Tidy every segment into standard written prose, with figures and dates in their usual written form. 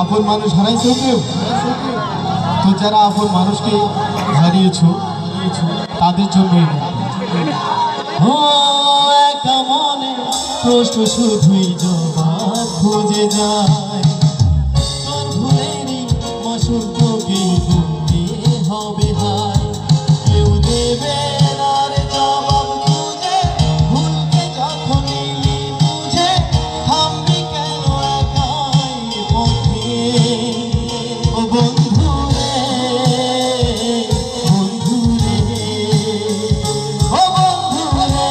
আপন মানুষ হারাইছো কেউ? তো যারা আপন মানুষকে হারিয়েছো তাদের জন্যই একা মনে প্রশ্ন শুধুই জবাব খুঁজে যায়। তোর ভুলেরই মাসুল তোকেই গুনতে হবে হায়। কেউ দেবে না রে জবাব খুঁজে, ভুলকে যখন নিলি বুঝে থামবি কেন একাই পথে? ও বন্ধু রে, বন্ধু রে, ও বন্ধু রে।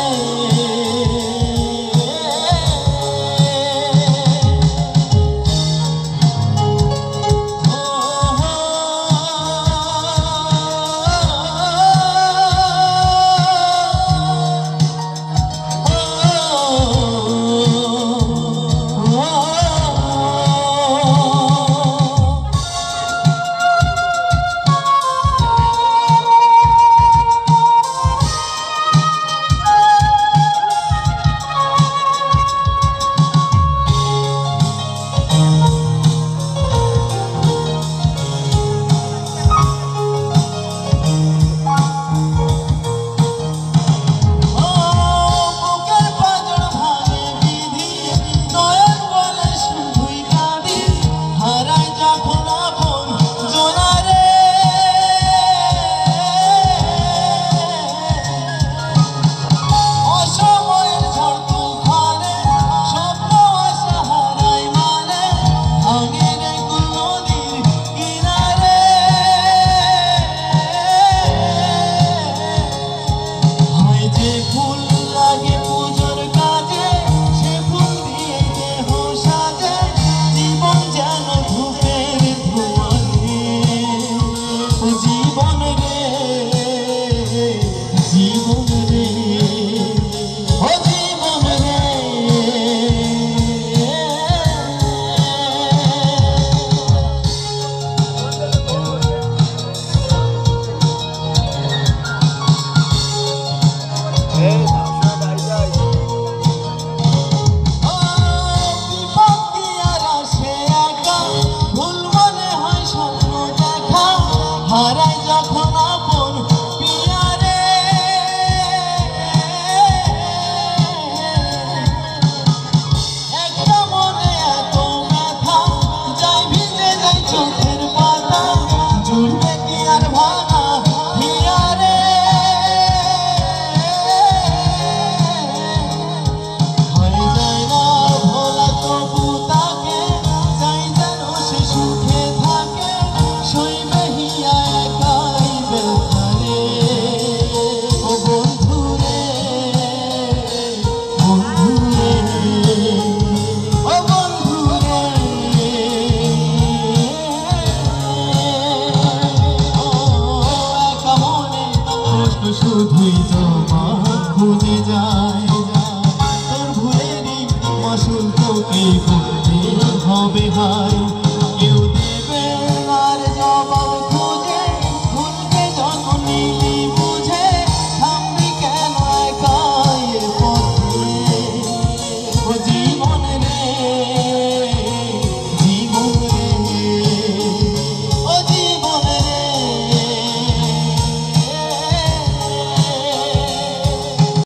শুধুই জবাব খুঁজে যায়। তোর ভুলেরই মাসুল তোকেই গুনতে হবে হায়।